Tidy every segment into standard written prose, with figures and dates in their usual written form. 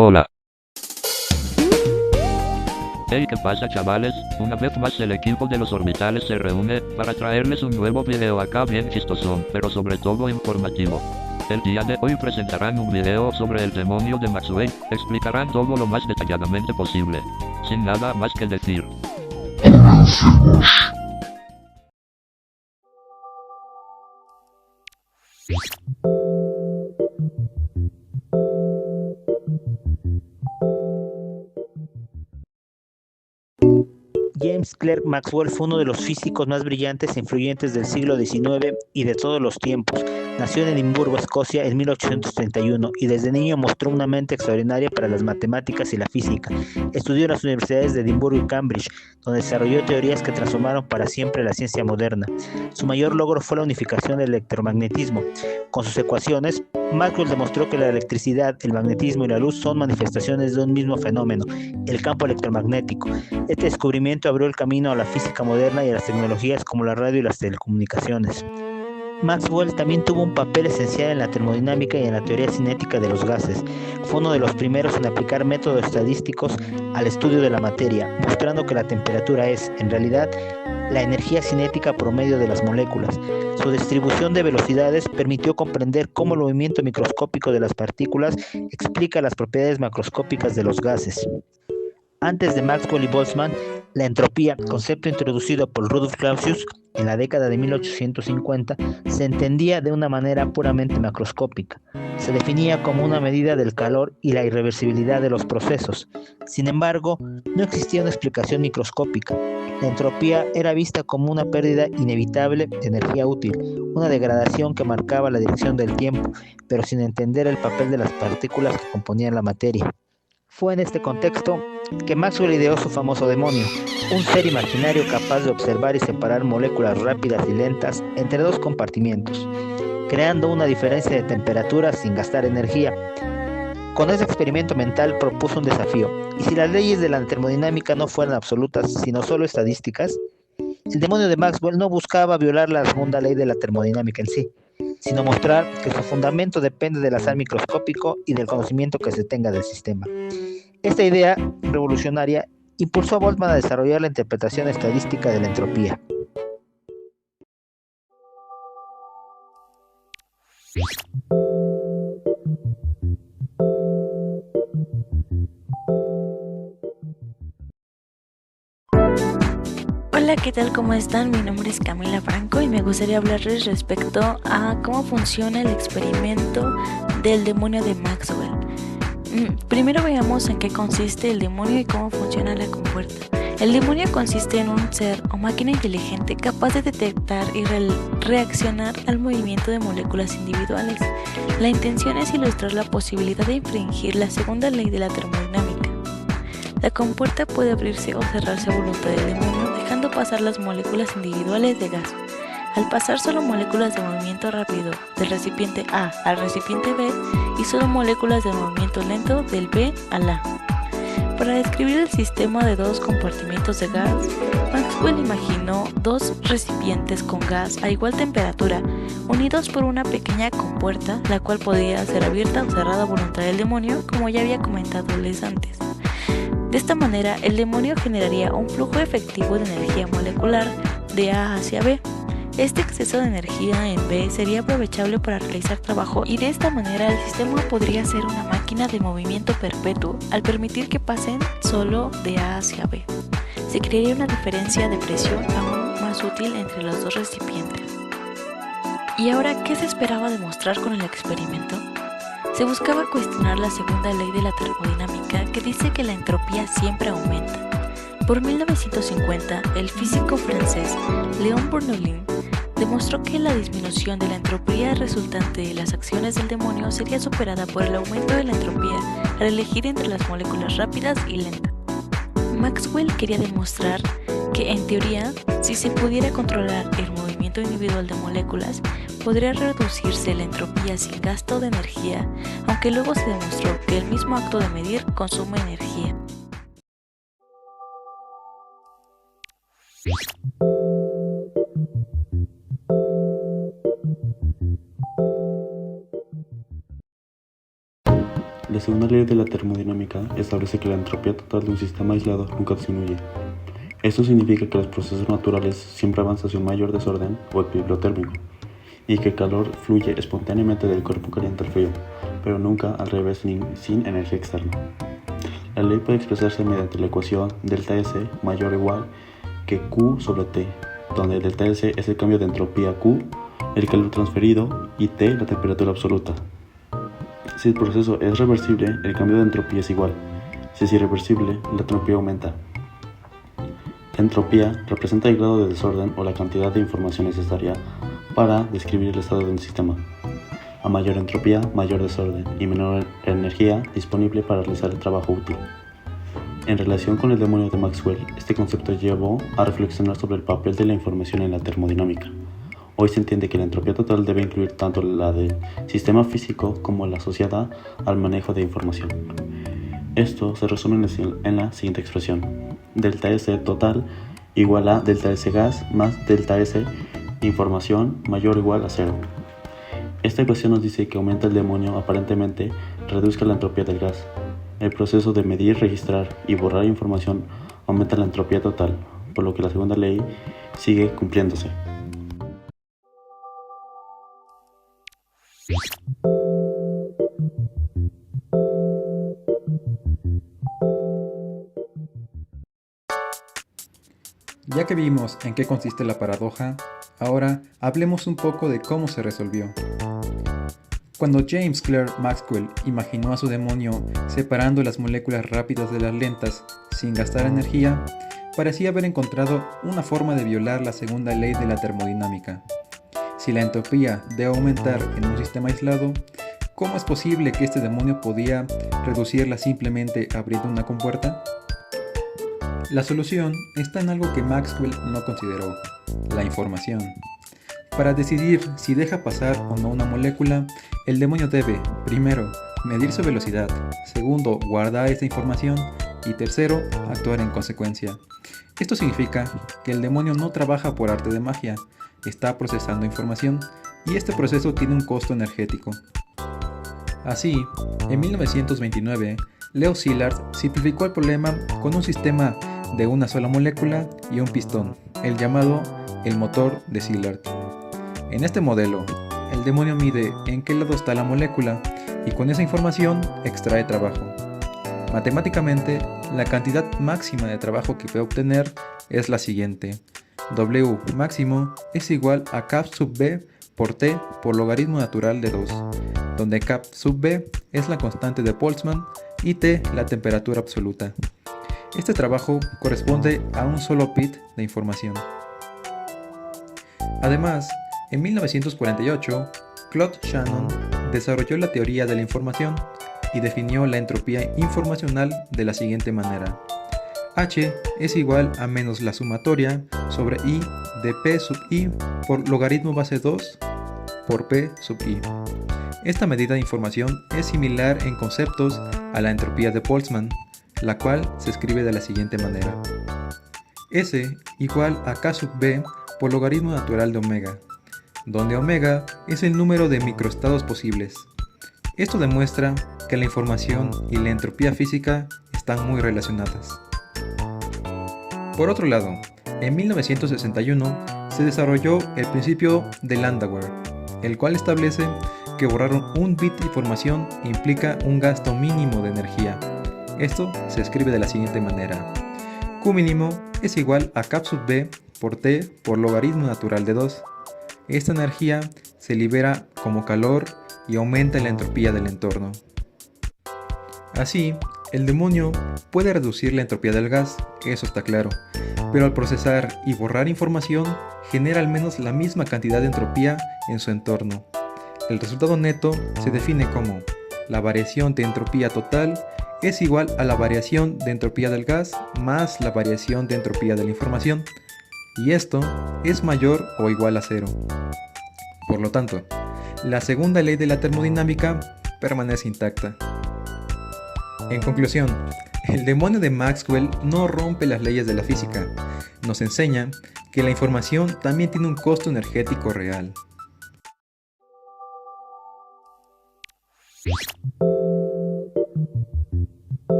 Hola. Hey, ¿qué pasa, chavales? Una vez más el equipo de los orbitales se reúne para traerles un nuevo video acá bien chistosón, pero sobre todo informativo. El día de hoy presentarán un video sobre el demonio de Maxwell, explicarán todo lo más detalladamente posible. Sin nada más que decir. James Clerk Maxwell fue uno de los físicos más brillantes e influyentes del siglo XIX y de todos los tiempos. Nació en Edimburgo, Escocia, en 1831 y desde niño mostró una mente extraordinaria para las matemáticas y la física. Estudió en las universidades de Edimburgo y Cambridge, donde desarrolló teorías que transformaron para siempre la ciencia moderna. Su mayor logro fue la unificación del electromagnetismo. Con sus ecuaciones, Maxwell demostró que la electricidad, el magnetismo y la luz son manifestaciones de un mismo fenómeno, el campo electromagnético. Este descubrimiento abrió el camino a la física moderna y a las tecnologías como la radio y las telecomunicaciones. Maxwell también tuvo un papel esencial en la termodinámica y en la teoría cinética de los gases. Fue uno de los primeros en aplicar métodos estadísticos al estudio de la materia, mostrando que la temperatura es, en realidad, la energía cinética promedio de las moléculas. Su distribución de velocidades permitió comprender cómo el movimiento microscópico de las partículas explica las propiedades macroscópicas de los gases. Antes de Maxwell y Boltzmann, la entropía, concepto introducido por Rudolf Clausius en la década de 1850, se entendía de una manera puramente macroscópica. Se definía como una medida del calor y la irreversibilidad de los procesos. Sin embargo, no existía una explicación microscópica. La entropía era vista como una pérdida inevitable de energía útil, una degradación que marcaba la dirección del tiempo, pero sin entender el papel de las partículas que componían la materia. Fue en este contexto que Maxwell ideó su famoso demonio, un ser imaginario capaz de observar y separar moléculas rápidas y lentas entre dos compartimientos, creando una diferencia de temperatura sin gastar energía. Con ese experimento mental propuso un desafío, y si las leyes de la termodinámica no fueran absolutas, sino solo estadísticas, el demonio de Maxwell no buscaba violar la segunda ley de la termodinámica en sí, sino mostrar que su fundamento depende del azar microscópico y del conocimiento que se tenga del sistema. Esta idea revolucionaria impulsó a Boltzmann a desarrollar la interpretación estadística de la entropía. Hola, ¿qué tal? ¿Cómo están? Mi nombre es Camila Franco y me gustaría hablarles respecto a cómo funciona el experimento del demonio de Maxwell. Primero veamos en qué consiste el demonio y cómo funciona la compuerta. El demonio consiste en un ser o máquina inteligente capaz de detectar y reaccionar al movimiento de moléculas individuales. La intención es ilustrar la posibilidad de infringir la segunda ley de la termodinámica. La compuerta puede abrirse o cerrarse a voluntad del demonio, dejando pasar las moléculas individuales de gas. Al pasar solo moléculas de movimiento rápido del recipiente A al recipiente B y solo moléculas de movimiento lento del B al A. Para describir el sistema de dos compartimientos de gas, Maxwell imaginó dos recipientes con gas a igual temperatura, unidos por una pequeña compuerta, la cual podía ser abierta o cerrada a voluntad del demonio, como ya había comentado antes. De esta manera, el demonio generaría un flujo efectivo de energía molecular de A hacia B. Este exceso de energía en B sería aprovechable para realizar trabajo y de esta manera el sistema podría ser una máquina de movimiento perpetuo al permitir que pasen solo de A hacia B. Se crearía una diferencia de presión aún más útil entre los dos recipientes. ¿Y ahora qué se esperaba demostrar con el experimento? Se buscaba cuestionar la segunda ley de la termodinámica que dice que la entropía siempre aumenta. Por 1950, el físico francés Léon Bernouilli demostró que la disminución de la entropía resultante de las acciones del demonio sería superada por el aumento de la entropía al elegir entre las moléculas rápidas y lentas. Maxwell quería demostrar que, en teoría, si se pudiera controlar el movimiento individual de moléculas, podría reducirse la entropía sin gasto de energía, aunque luego se demostró que el mismo acto de medir consume energía. La segunda ley de la termodinámica establece que la entropía total de un sistema aislado nunca disminuye. Esto significa que los procesos naturales siempre avanzan hacia un mayor desorden o equilibrio térmico, y que el calor fluye espontáneamente del cuerpo caliente al frío, pero nunca al revés sin energía externa. La ley puede expresarse mediante la ecuación delta S mayor o igual que Q sobre T, donde delta S es el cambio de entropía Q, el calor transferido, y T la temperatura absoluta. Si el proceso es reversible, el cambio de entropía es igual. Si es irreversible, la entropía aumenta. La entropía representa el grado de desorden o la cantidad de información necesaria para describir el estado de un sistema. A mayor entropía, mayor desorden y menor energía disponible para realizar el trabajo útil. En relación con el demonio de Maxwell, este concepto llevó a reflexionar sobre el papel de la información en la termodinámica. Hoy se entiende que la entropía total debe incluir tanto la del sistema físico como la asociada al manejo de información. Esto se resume en la siguiente expresión: delta S total igual a delta S gas más delta S información mayor o igual a 0. Esta ecuación nos dice que aumenta el demonio aparentemente reduzca la entropía del gas. El proceso de medir, registrar y borrar información aumenta la entropía total, por lo que la segunda ley sigue cumpliéndose. Ya que vimos en qué consiste la paradoja, ahora hablemos un poco de cómo se resolvió. Cuando James Clerk Maxwell imaginó a su demonio separando las moléculas rápidas de las lentas sin gastar energía, parecía haber encontrado una forma de violar la segunda ley de la termodinámica. Si la entropía debe aumentar en un sistema aislado, ¿cómo es posible que este demonio podía reducirla simplemente abriendo una compuerta? La solución está en algo que Maxwell no consideró: la información. Para decidir si deja pasar o no una molécula, el demonio debe, primero, medir su velocidad, segundo, guardar esta información y tercero, actuar en consecuencia. Esto significa que el demonio no trabaja por arte de magia, está procesando información y este proceso tiene un costo energético. Así, en 1929, Leo Szilard simplificó el problema con un sistema de una sola molécula y un pistón, el llamado el motor de Szilard. En este modelo, el demonio mide en qué lado está la molécula y con esa información extrae trabajo. Matemáticamente, la cantidad máxima de trabajo que puede obtener es la siguiente: W máximo es igual a cap sub b por t por logaritmo natural de 2, donde cap sub b es la constante de Boltzmann y t la temperatura absoluta. Este trabajo corresponde a un solo bit de información. Además, en 1948, Claude Shannon desarrolló la teoría de la información y definió la entropía informacional de la siguiente manera: H es igual a menos la sumatoria sobre I de P sub I por logaritmo base 2 por P sub I. Esta medida de información es similar en conceptos a la entropía de Boltzmann, la cual se escribe de la siguiente manera: S igual a K sub B por logaritmo natural de omega, donde omega es el número de microestados posibles. Esto demuestra que la información y la entropía física están muy relacionadas. Por otro lado, en 1961 se desarrolló el principio de Landauer, el cual establece que borrar un bit de información implica un gasto mínimo de energía. Esto se escribe de la siguiente manera: Q mínimo es igual a cap sub b por t por logaritmo natural de 2. Esta energía se libera como calor y aumenta la entropía del entorno. Así, el demonio puede reducir la entropía del gas, eso está claro, pero al procesar y borrar información genera al menos la misma cantidad de entropía en su entorno. El resultado neto se define como la variación de entropía total es igual a la variación de entropía del gas más la variación de entropía de la información, y esto es mayor o igual a 0. Por lo tanto, la segunda ley de la termodinámica permanece intacta. En conclusión, el demonio de Maxwell no rompe las leyes de la física, nos enseña que la información también tiene un costo energético real.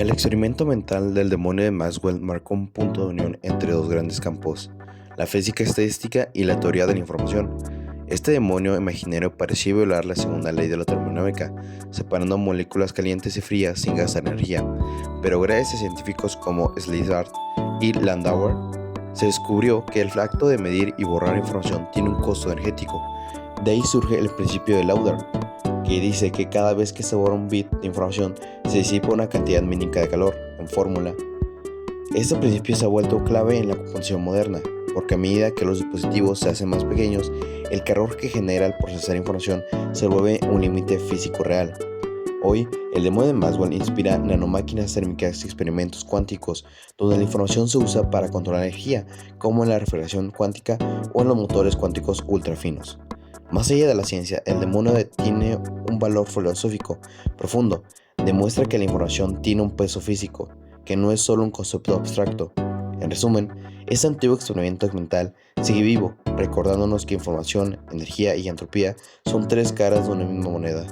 El experimento mental del demonio de Maxwell marcó un punto de unión entre dos grandes campos, la física estadística y la teoría de la información. Este demonio imaginario parecía violar la segunda ley de la termodinámica, separando moléculas calientes y frías sin gastar energía, pero gracias a científicos como Slizard y Landauer, se descubrió que el acto de medir y borrar información tiene un costo energético. De ahí surge el principio de Lauder, que dice que cada vez que se borra un bit de información se disipa una cantidad mínima de calor, en fórmula. Este principio se ha vuelto clave en la computación moderna, porque a medida que los dispositivos se hacen más pequeños, el calor que genera al procesar información se vuelve un límite físico real. Hoy, el demonio de Maxwell inspira nanomáquinas térmicas y experimentos cuánticos, donde la información se usa para controlar la energía, como en la refrigeración cuántica o en los motores cuánticos ultrafinos. Más allá de la ciencia, el demonio tiene un valor filosófico profundo. Demuestra que la información tiene un peso físico, que no es solo un concepto abstracto. En resumen, este antiguo experimento mental sigue vivo, recordándonos que información, energía y entropía son tres caras de una misma moneda.